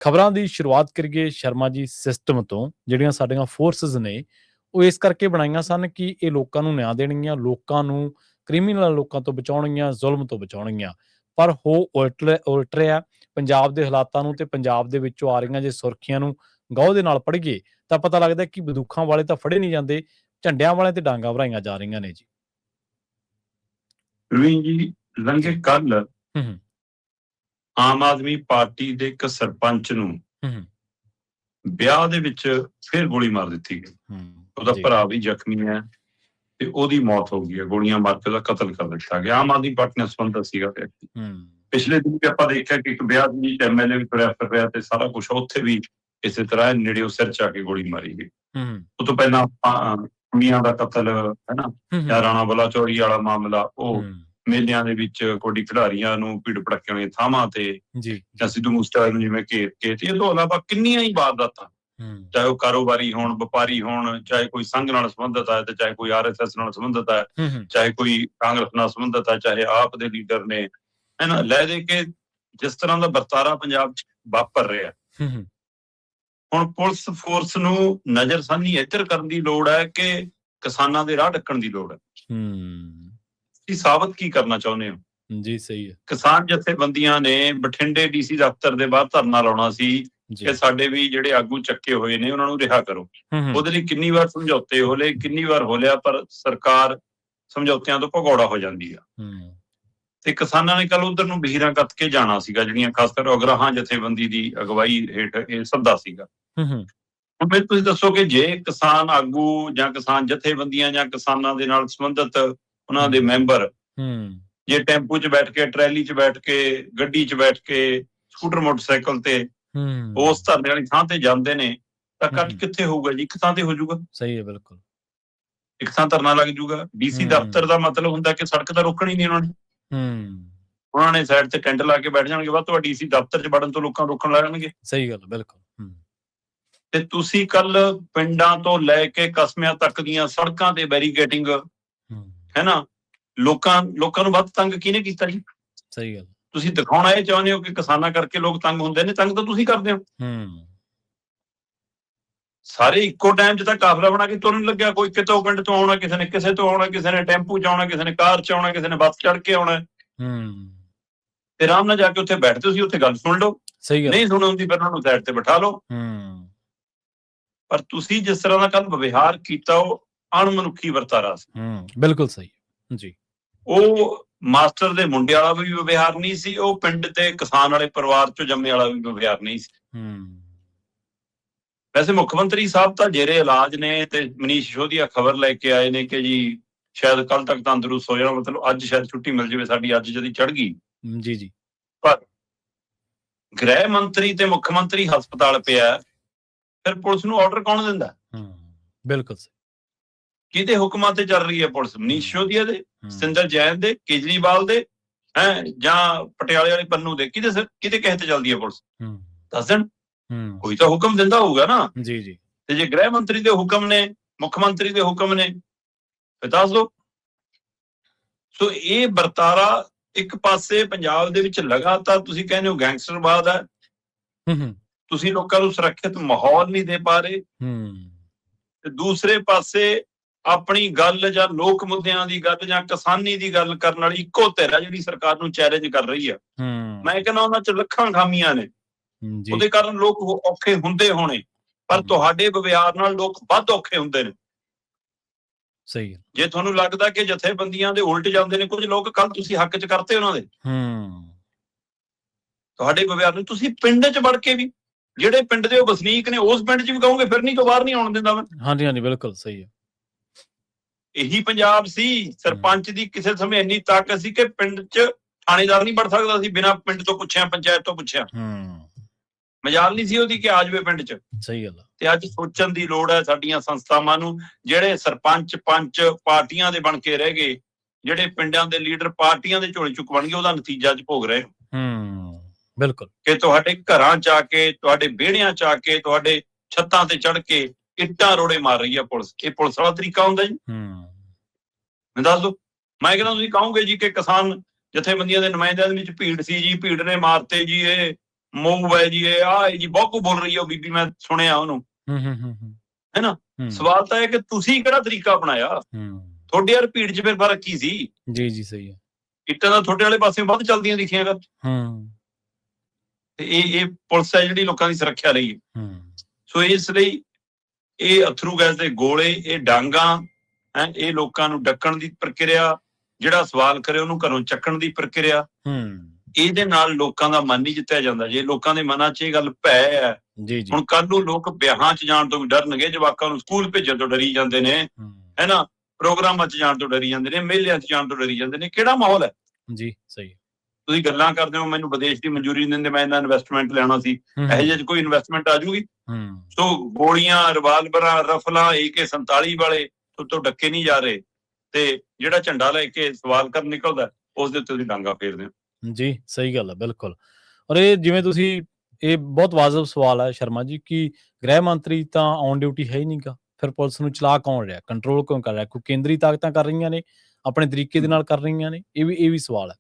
ਖਬਰਾਂ ਦੀ ਸ਼ੁਰੂਆਤ ਕਰੀਏ ਸ਼ਰਮਾ ਜੀ ਸਿਸਟਮ ਤੋਂ। ਜਿਹੜੀਆਂ ਸਾਡੀਆਂ ਫੋਰਸਿਸ ਨੇ ਉਹ ਇਸ ਕਰਕੇ ਬਣਾਈਆਂ ਸਨ ਕਿ ਇਹ ਲੋਕਾਂ ਨੂੰ ਨਿਆਂ ਦੇਣਗੀਆਂ, ਲੋਕਾਂ ਨੂੰ ਕ੍ਰਿਮੀਨਲ ਲੋਕਾਂ ਤੋਂ ਬਚਾਉਣਗੀਆਂ, ਜ਼ੁਲਮ ਤੋਂ ਬਚਾਉਣਗੀਆਂ। ਪਰ ਹੋ ਉਲਟ ਰਿਹਾ। ਪੰਜਾਬ ਦੇ ਹਾਲਾਤਾਂ ਨੂੰ ਤੇ ਪੰਜਾਬ ਦੇ ਵਿੱਚੋਂ ਆ ਰਹੀਆਂ ਜੇ ਸੁਰਖੀਆਂ ਨੂੰ ਗਹੁ ਦੇ ਨਾਲ ਪੜ੍ਹੀਏ ਤਾਂ ਪਤਾ ਲੱਗਦਾ ਕਿ ਬੰਦੂਕਾਂ ਵਾਲੇ ਤਾਂ ਫੜੇ ਨਹੀਂ ਜਾਂਦੇ, ਝੰਡਿਆਂ ਵਾਲੇ ਤੇ ਡਾਂਗਾਂ ਭਰਾਈਆਂ ਜਾ ਰਹੀਆਂ ਨੇ ਜੀ। ਰਵੀਨ ਜੀ, ਲੰਘੇ ਜੀ। ਕੱਲ ਹੂੰ ਆਮ ਆਦਮੀ ਪਾਰਟੀ ਦੇ ਇੱਕ ਸਰਪੰਚ ਨੂੰ ਹੂੰ ਵਿਆਹ ਦੇ ਵਿੱਚ ਫਿਰ ਗੋਲੀ ਮਾਰ ਦਿੱਤੀ ਗਈ। ਉਹਦਾ ਜੀ। ਭਰਾ ਵੀ ਜ਼ਖਮੀ ਹੈ ਤੇ ਉਹਦੀ ਮੌਤ ਹੋ ਗਈ ਹੈ, ਗੋਲੀਆਂ ਮਾਰ ਕੇ ਉਹਦਾ ਕਤਲ ਕਰ ਦਿੱਤਾ ਗਿਆ। ਆਮ ਆਦਮੀ ਪਾਰਟੀ ਨਾਲ ਸੰਬੰਧਿਤ ਸੀਗਾ ਵਿਅਕਤੀ। ਪਿਛਲੇ ਦਿਨ ਵੀ ਆਪਾਂ ਦੇਖਿਆ ਕਿ ਇੱਕ ਵਿਆਹ ਦੀ MLA ਵੀ ਤੁਰਿਆ ਫਿਰ ਰਿਹਾ ਤੇ ਸਾਰਾ ਕੁਛ, ਉੱਥੇ ਵੀ ਇਸੇ ਤਰ੍ਹਾਂ ਨੇੜੇ ਸਿਰ ਚ ਆ ਕੇ ਗੋਲੀ ਮਾਰੀ ਗਈ। ਉਹ ਤੋਂ ਪਹਿਲਾਂ ਕੁੜੀਆਂ ਦਾ ਕਤਲ ਹੈ ਨਾ, ਜਾਂ ਰਾਣਾ ਬਲਾਚੌਰੀ ਵਾਲਾ ਮਾਮਲਾ, ਉਹ ਮੇਲਿਆਂ ਦੇ ਵਿੱਚ ਕਬੱਡੀ ਖਿਡਾਰੀਆਂ ਨੂੰ ਭੀੜ ਭੜੱਕੇ ਵਾਲੀਆਂ ਥਾਵਾਂ ਤੇ ਜਾਂ ਸਿੱਧੂ ਮੂਸੇਵਾਲੇ ਨੂੰ ਜਿਵੇਂ ਘੇਰ ਕੇ, ਤੇ ਇਹ ਤੋਂ ਇਲਾਵਾ ਕਿੰਨੀਆਂ ਹੀ ਵਾਰਦਾਤਾਂ, ਚਾਹੇ ਉਹ ਕਾਰੋਬਾਰੀ ਹੋਣ, ਵਪਾਰੀ ਹੋਣ, ਚਾਹੇ ਕੋਈ ਸੰਘ ਨਾਲ ਸੰਬੰਧਿਤ ਹੈ ਤੇ ਚਾਹੇ ਕੋਈ RSS ਨਾਲ ਸੰਬੰਧਿਤ ਹੈ, ਚਾਹੇ ਕੋਈ ਕਾਂਗਰਸ ਨਾਲ ਸੰਬੰਧਿਤ ਹੈ, ਚਾਹੇ ਆਪ ਦੇ ਲੀਡਰ ਨੇ, ਹੈ ਨਾ, ਲੈ ਦੇ ਕੇ ਜਿਸ ਤਰ੍ਹਾਂ ਦਾ ਵਰਤਾਰਾ ਪੰਜਾਬ ਚ ਵਾਪਰ ਰਿਹਾ। ਹੁਣ ਪੁਲਿਸ ਫੋਰਸ ਨੂੰ ਨਜ਼ਰਸਾਨੀ ਇੱਧਰ ਕਰਨ ਦੀ ਲੋੜ ਹੈ ਕਿ ਕਿਸਾਨਾਂ ਦੇ ਰਾਹ ਢੱਕਣ ਦੀ ਲੋੜ ਹੈ। ਤੁਸੀਂ ਸਾਬਤ ਕੀ ਕਰਨਾ ਚਾਹੁੰਦੇ ਹੋ? ਜੀ ਸਹੀ ਹੈ। ਕਿਸਾਨ ਜਥੇਬੰਦੀਆਂ ਨੇ ਬਠਿੰਡੇ DC ਦਫ਼ਤਰ ਦੇ ਬਾਹਰ ਧਰਨਾ ਲਾਉਣਾ ਸੀ ਕਿ ਸਾਡੇ ਵੀ ਜਿਹੜੇ ਆਗੂ ਚੱਕੇ ਹੋਏ ਨੇ ਉਹਨਾਂ ਨੂੰ ਰਿਹਾ ਕਰੋ। ਉਹਦੇ ਲਈ ਕਿੰਨੀ ਵਾਰ ਸਮਝੌਤੇ ਹੋ ਲਏ, ਕਿੰਨੀ ਵਾਰ ਹੋ ਲਿਆ, ਪਰ ਸਰਕਾਰ ਸਮਝੌਤਿਆਂ ਤੋਂ ਭਗੌੜਾ ਹੋ ਜਾਂਦੀ ਆ। ਤੇ ਕਿਸਾਨਾਂ ਨੇ ਕੱਲ ਉਧਰ ਨੂੰ ਬਹੀਰਾਂ ਕੱਤ ਕੇ ਜਾਣਾ ਸੀਗਾ, ਜਿਹੜੀਆਂ ਖਾਸ ਕਰ ਅਗਰਾਹਾਂ ਜਥੇਬੰਦੀ ਦੀ ਅਗਵਾਈ ਹੇਠ ਇਹ ਸੱਦਾ ਸੀਗਾ। ਹੁਣ ਮੈਨੂੰ ਤੁਸੀਂ ਦੱਸੋ ਕਿ ਜੇ ਕਿਸਾਨ ਆਗੂ ਜਾਂ ਕਿਸਾਨ ਜਥੇਬੰਦੀਆਂ ਜਾਂ ਕਿਸਾਨਾਂ ਦੇ ਨਾਲ ਸੰਬੰਧਿਤ ਉਹਨਾਂ ਦੇ ਮੈਂਬਰ ਜੇ ਟੈਂਪੂ 'ਚ ਬੈਠ ਕੇ, ਟਰੈਲੀ 'ਚ ਬੈਠ ਕੇ, ਗੱਡੀ 'ਚ ਬੈਠ ਕੇ, ਸਕੂਟਰ ਮੋਟਰਸਾਈਕਲ ਤੇ ਉਸ ਧਰਨੇ ਵਾਲੀ ਥਾਂ ਤੇ ਜਾਂਦੇ ਨੇ ਤਾਂ ਇਕੱਠ ਕਿੱਥੇ ਹੋਊਗਾ ਜੀ? ਇੱਕ ਥਾਂ ਤੇ ਹੋ ਜਾਊਗਾ। ਸਹੀ ਹੈ, ਬਿਲਕੁਲ। ਇੱਕ ਥਾਂ ਧਰਨਾ ਲੱਗ ਜਾਊਗਾ। DC ਦਫ਼ਤਰ ਦਾ ਮਤਲਬ ਹੁੰਦਾ ਕਿ ਸੜਕ ਤਾਂ ਰੋਕਣੀ ਨਹੀਂ ਉਹਨਾਂ ਨੇ। ਉਹਨਾਂ ਨੇ ਸਾਈਡ ਤੇ ਟੈਂਟ ਲਾ ਕੇ ਬੈਠ ਜਾਣਗੇ, ਵੱਧ ਤੋਂ ਵੱਧ DC ਦਫ਼ਤਰ 'ਚ ਵੜਨ ਤੋਂ ਲੋਕਾਂ ਰੋਕਣ ਲੱਗਣਗੇ। ਸਹੀ ਗੱਲ, ਬਿਲਕੁਲ। ਤੇ ਤੁਸੀਂ ਕੱਲ ਪਿੰਡਾਂ ਤੋਂ ਲੈ ਕੇ ਕਸਬਿਆਂ ਤੱਕ ਦੀਆਂ ਸੜਕਾਂ ਤੇ ਬੈਰੀਕੇਡਿੰਗ, ਹੈ ਨਾ, ਲੋਕਾਂ ਨੂੰ ਵੱਧ ਤੰਗ ਕਿਹਨੇ ਕੀਤਾ ਜੀ? ਸਹੀ ਗੱਲ। ਤੁਸੀਂ ਦਿਖਾਉਣਾ ਇਹ ਚਾਹੁੰਦੇ ਹੋ ਕਿ ਕਿਸਾਨਾਂ ਕਰਕੇ ਲੋਕ ਤੰਗ ਹੁੰਦੇ ਨੇ? ਤੰਗ ਤਾਂ ਤੁਸੀਂ ਕਰਦੇ ਹੋ। ਸਾਰੇ ਇੱਕੋ ਟਾਈਮ 'ਚ ਤਾਂ ਕਾਫਲਾ ਬਣਾ ਕੇ ਤੁਰਨ ਲੱਗਿਆ। ਕੋਈ ਕਿਤੋਂ ਪਿੰਡ ਤੋਂ ਆਉਣਾ, ਕਿਸੇ ਨੇ ਕਿਸੇ ਤੋਂ ਆਉਣਾ, ਕਿਸੇ ਨੇ ਟੈਂਪੂ 'ਚ ਆਉਣਾ, ਕਿਸੇ ਨੇ ਕਾਰ 'ਚ ਆਉਣਾ, ਕਿਸੇ ਨੇ ਬੱਸ ਚੜ੍ਹ ਕੇ ਆਉਣਾ। ਤੇ ਆਰਾਮ ਨਾਲ ਜਾ ਕੇ ਉੱਥੇ ਬੈਠਦੇ, ਤੁਸੀਂ ਉੱਥੇ ਗੱਲ ਸੁਣ ਲਓ। ਨਹੀਂ ਸੁਣ ਹੁੰਦੀ ਫਿਰ ਉਹਨਾਂ ਨੂੰ ਸਾਈਡ ਤੇ ਬਿਠਾ ਲਓ। ਪਰ ਤੁਸੀਂ ਜਿਸ ਤਰ੍ਹਾਂ ਦਾ ਕੱਲ ਵਿਵਹਾਰ ਕੀਤਾ ਉਹ ਅਣਮਨੁੱਖੀ ਵਰਤਾਰਾ ਸੀ। ਬਿਲਕੁਲ ਸਹੀ ਜੀ। ਉਹ ਮਾਸਟਰ ਦੇ ਮੁੰਡੇ ਵਾਲਾ ਵੀ ਵਿਵਹਾਰ ਨਹੀਂ ਸੀ, ਉਹ ਪਿੰਡ ਤੇ ਕਿਸਾਨ ਵਾਲੇ ਪਰਿਵਾਰ ਚੋਂ ਜੰਮੇ ਵਾਲਾ ਵੀ ਵਿਵਹਾਰ ਨਹੀਂ ਸੀ। ਵੈਸੇ ਮੁੱਖ ਮੰਤਰੀ ਸਾਹਿਬ ਤਾਂ ਜੇਰੇ ਇਲਾਜ ਨੇ ਤੇ ਮਨੀਸ਼ ਸਿਸੋਦੀਆ ਖਬਰ ਲੈ ਕੇ ਆਏ ਨੇ ਕਿ ਜੀ ਸ਼ਾਇਦ ਕੱਲ ਤੱਕ ਤੰਦਰੁਸਤ ਹੋ ਜਾਣਾ, ਮਤਲਬ ਅੱਜ ਸ਼ਾਇਦ ਛੁੱਟੀ ਮਿਲ ਜਾਵੇ ਸਾਡੀ, ਅੱਜ ਜਦੀ ਚੜ੍ਹ ਗਈ। ਜੀ। ਪਰ ਗ੍ਰਹਿ ਮੰਤਰੀ ਤੇ ਮੁੱਖ ਮੰਤਰੀ ਹਸਪਤਾਲ ਪਿਆ, ਫਿਰ ਪੁਲਿਸ ਨੂੰ ਆਰਡਰ ਕੌਣ ਦਿੰਦਾ? ਬਿਲਕੁਲ। ਕਿਹਦੇ ਹੁਕਮਾਂ ਤੇ ਚੱਲ ਰਹੀ ਹੈ ਪੁਲਿਸ? ਮਨੀਸ਼ ਸਿਸੋਦੀਆ ਦੇ, ਸਤਿੰਦਰ ਜੈਨ ਦੇ, ਕੇਜਰੀਵਾਲ ਦੇ, ਜਾਂ ਪਟਿਆਲੇ ਵਾਲੇ ਪੰਨੂ ਦੇ? ਕਿਹਦੇ ਕਹੇ ਤੇ ਚੱਲਦੀ ਹੈ ਪੁਲਿਸ? ਦੱਸ ਦੇਣ। ਕੋਈ ਤਾਂ ਹੁਕਮ ਦਿੰਦਾ ਹੋਊਗਾ ਨਾ। ਜੀ। ਤੇ ਜੇ ਗ੍ਰਹਿ ਮੰਤਰੀ ਦੇ ਹੁਕਮ ਨੇ, ਮੁੱਖ ਮੰਤਰੀ ਦੇ ਹੁਕਮ ਨੇ, ਫਿਰ ਦੱਸ ਦੋ। ਸੋ ਇਹ ਵਰਤਾਰਾ ਇੱਕ ਪਾਸੇ ਪੰਜਾਬ ਦੇ ਵਿੱਚ ਲਗਾਤਾਰ ਤੁਸੀਂ ਕਹਿੰਦੇ ਹੋ ਗੈਂਗਸਟਰਵਾਦ ਹੈ, ਤੁਸੀਂ ਲੋਕਾਂ ਨੂੰ ਸੁਰੱਖਿਅਤ ਮਾਹੌਲ ਨਹੀਂ ਦੇ ਪਾ ਰਹੇ, ਤੇ ਦੂਸਰੇ ਪਾਸੇ ਆਪਣੀ ਗੱਲ ਜਾਂ ਲੋਕ ਮੁੱਦਿਆਂ ਦੀ ਗੱਲ ਜਾਂ ਕਿਸਾਨੀ ਦੀ ਗੱਲ ਕਰਨ ਵਾਲੀ ਇੱਕੋ ਧਿਰ ਹੈ ਜਿਹੜੀ ਸਰਕਾਰ ਨੂੰ ਚੈਲੰਜ ਕਰ ਰਹੀ ਆ। ਮੈਂ ਕਹਿੰਦਾ ਉਹਨਾਂ 'ਚ ਲੱਖਾਂ ਖਾਮੀਆਂ ਨੇ, ਉਹਦੇ ਕਾਰਨ ਲੋਕ ਔਖੇ ਹੁੰਦੇ ਹੋਣੇ, ਪਰ ਤੁਹਾਡੇ ਵਿਵਹਾਰ ਨਾਲ ਲੋਕ ਵੱਧ ਔਖੇ ਹੁੰਦੇ ਨੇ। ਸਹੀ ਹੈ। ਜੇ ਤੁਹਾਨੂੰ ਲੱਗਦਾ ਕਿ ਜਥੇਬੰਦੀਆਂ ਦੇ ਉਲਟ ਜਾਂਦੇ ਨੇ ਕੁਝ ਲੋਕ, ਕੱਲ ਤੁਸੀਂ ਹੱਕ 'ਚ ਕਰਤੇ ਉਹਨਾਂ ਦੇ। ਤੁਹਾਡੇ ਵਿਵਹਾਰ ਨੂੰ ਤੁਸੀਂ ਪਿੰਡ 'ਚ ਵੜ ਕੇ ਵੀ, ਜਿਹੜੇ ਪਿੰਡ ਦੇ ਉਹ ਵਸਨੀਕ ਨੇ, ਉਸ ਪਿੰਡ 'ਚ ਵੀ ਕਹੋਗੇ ਫਿਰਨੀ ਤੋਂ ਬਾਹਰ ਨਹੀਂ ਆਉਣ ਦਿੰਦਾ ਮੈਂ। ਹਾਂਜੀ, ਬਿਲਕੁਲ ਸਹੀ ਹੈ। ਇਹੀ ਪੰਜਾਬ ਸੀ। ਸਰਪੰਚ ਦੀ ਕਿਸੇ ਸਮੇਂ ਇੰਨੀ ਤਾਕਤ ਸੀ ਕਿ ਪਿੰਡ 'ਚ ਥਾਣੇਦਾਰ ਨਹੀਂ ਵੜ ਸਕਦਾ ਸੀ ਬਿਨਾਂ ਪਿੰਡ ਤੋਂ ਪੁੱਛਿਆ, ਪੰਚਾਇਤ ਤੋਂ ਪੁੱਛਿਆ। ਮਜਾਲ ਨਹੀਂ ਸੀ ਉਹਦੀ ਕਿ ਆ ਜਾਵੇ ਪਿੰਡ 'ਚ। ਸਹੀ ਗੱਲ। ਤੇ ਅੱਜ ਸੋਚਣ ਦੀ ਲੋੜ ਹੈ ਸਾਡੀਆਂ ਸੰਸਥਾਵਾਂ ਨੂੰ, ਜਿਹੜੇ ਸਰਪੰਚ ਪੰਚ ਪਾਰਟੀਆਂ ਦੇ ਬਣ ਕੇ ਰਹਿ ਗਏ, ਜਿਹੜੇ ਪਿੰਡਾਂ ਦੇ ਲੀਡਰ ਪਾਰਟੀਆਂ ਦੇ ਝੋਲੇ ਚੁੱਕ ਬਣ ਗਏ, ਉਹਦਾ ਨਤੀਜਾ ਅੱਜ ਭੋਗ ਰਹੇ। ਬਿਲਕੁਲ। ਕਿ ਤੁਹਾਡੇ ਘਰਾਂ 'ਚ ਆ ਕੇ, ਤੁਹਾਡੇ ਵਿਹੜਿਆਂ 'ਚ ਆ ਕੇ, ਤੁਹਾਡੇ ਛੱਤਾਂ ਤੇ ਚੜ੍ਹ ਕੇ ਇੱਟਾਂ ਰੋੜੇ ਮਾਰ ਰਹੀ ਹੈ ਪੁਲਿਸ। ਇਹ ਪੁਲਿਸ ਵਾਲਾ ਤਰੀਕਾ ਹੁੰਦਾ ਜੀ? ਮੈਨੂੰ ਦੱਸ ਦੋ। ਮੈਂ ਕਹਿੰਦਾ ਤੁਸੀਂ ਕਹੋਗੇ ਜੀ ਕਿ ਕਿਸਾਨ ਜਥੇਬੰਦੀਆਂ ਦੇ ਨੁਮਾਇੰਦਿਆਂ ਦੇ ਵਿੱਚ ਭੀੜ ਸੀ ਜੀ, ਭੀੜ ਨੇ ਮਾਰਤੇ ਜੀ ਇਹ, ਮੂਵ ਹੈ ਜੀ, ਇਹ ਆ ਜੀ, ਬਹੁਤ ਕੁ ਬੋਲ ਰਹੀ ਹੈ ਉਹ ਬੀਬੀ, ਮੈਂ ਸੁਣਿਆ ਉਹਨੂੰ, ਹੈ ਨਾ। ਸਵਾਲ ਤਾਂ ਇਹ ਕਿ ਤੁਸੀਂ ਕਿਹੜਾ ਤਰੀਕਾ ਅਪਣਾਇਆ, ਤੁਹਾਡੇ ਯਾਰ ਭੀੜ 'ਚ ਫਿਰ ਫਰਕ ਕੀ ਸੀ? ਜੀ ਸਹੀ ਹੈ। ਇੱਟਾਂ ਤਾਂ ਤੁਹਾਡੇ ਵਾਲੇ ਪਾਸੇ ਵੱਧ ਚੱਲਦੀਆਂ ਦਿਖੀਆਂ ਕਰ, ਤੇ ਇਹ ਪੁਲਿਸ ਹੈ ਜਿਹੜੀ ਲੋਕਾਂ ਦੀ ਸੁਰੱਖਿਆ ਲਈ ਹੈ। ਸੋ ਇਸ ਲਈ ਇਹ ਅਥਰੂ ਗੈਸ ਦੇ ਗੋਲੇ, ਇਹ ਡਾਂਗਾਂ, ਇਹ ਲੋਕਾਂ ਨੂੰ ਡੱਕਣ ਦੀ ਪ੍ਰਕਿਰਿਆ, ਜਿਹੜਾ ਸਵਾਲ ਕਰੇ ਉਹਨੂੰ ਘਰੋਂ ਚੱਕਣ ਦੀ ਪ੍ਰਕਿਰਿਆ, ਇਹਦੇ ਨਾਲ ਲੋਕਾਂ ਦਾ ਮਨ ਨਹੀਂ ਜਿੱਤਿਆ ਜਾਂਦਾ। ਜੇ ਲੋਕਾਂ ਦੇ ਮਨਾਂ 'ਚ ਇਹ ਗੱਲ ਭੈ ਹੈ, ਹੁਣ ਕੱਲ ਨੂੰ ਲੋਕ ਵਿਆਹਾਂ 'ਚ ਜਾਣ ਤੋਂ ਵੀ ਡਰਨਗੇ, ਜਵਾਕਾਂ ਨੂੰ ਸਕੂਲ ਭੇਜਣ ਤੋਂ ਡਰੀ ਜਾਂਦੇ ਨੇ, ਹੈ ਨਾ, ਪ੍ਰੋਗਰਾਮਾਂ 'ਚ ਜਾਣ ਤੋਂ ਡਰੀ ਜਾਂਦੇ ਨੇ, ਮੇਲਿਆਂ 'ਚ ਜਾਣ ਤੋਂ ਡਰੀ ਜਾਂਦੇ ਨੇ। ਕਿਹੜਾ ਮਾਹੌਲ ਹੈ ਜੀ? ਸਹੀ। ਤੁਸੀਂ ਗੱਲਾਂ ਕਰਦੇ ਹੋ ਮੈਨੂੰ ਵਿਦੇਸ਼ ਦੀ ਮਨਜ਼ੂਰੀ ਨਹੀਂ ਦਿੰਦੇ, ਮੈਂ ਇਹਨਾਂ ਇਨਵੈਸਟਮੈਂਟ ਲੈਣਾ ਸੀ, ਇਹੋ ਜਿਹੇ 'ਚ ਕੋਈ ਇਨਵੈਸਟਮੈਂਟ ਆ ਜੂਗੀ? ਸੋ ਗੋਲੀਆਂ, ਰਿਵਾਲਵਰਾਂ, ਰਫਲਾਂ, AK-47 ਵਾਲੇ ਤੋਂ ਡੱਕੇ ਨਹੀਂ ਜਾ ਰਹੇ, ਤੇ ਜਿਹੜਾ ਝੰਡਾ ਲੈ ਕੇ ਸਵਾਲ ਕਰਨ ਨਿਕਲਦਾ ਉਸ ਦੇ ਉੱਤੇ ਤੁਸੀਂ ਡਾਂਗਾ ਫੇਰਦੇ ਹੋ। ਜੀ ਸਹੀ ਗੱਲ ਹੈ, ਬਿਲਕੁਲ। ਔਰ ਇਹ ਜਿਵੇਂ ਤੁਸੀਂ, ਇਹ ਬਹੁਤ ਵਾਜਬ ਸਵਾਲ ਹੈ ਸ਼ਰਮਾ ਜੀ, ਕਿ ਗ੍ਰਹਿ ਮੰਤਰੀ ਤਾਂ ਔਨ ਡਿਊਟੀ ਹੈ ਹੀ ਨਹੀਂਗਾ, ਫਿਰ ਪੁਲਿਸ ਨੂੰ ਚਲਾ ਕੌਣ ਰਿਹਾ, ਕੰਟਰੋਲ ਕੌਣ ਕਰ ਰਿਹਾ? ਕੋਈ ਕੇਂਦਰੀ ਤਾਕਤਾਂ ਕਰ ਰਹੀਆਂ ਨੇ, ਆਪਣੇ ਤਰੀਕੇ ਦੇ ਨਾਲ ਕਰ ਰਹੀਆਂ ਨੇ? ਇਹ ਵੀ ਸਵਾਲ ਹੈ।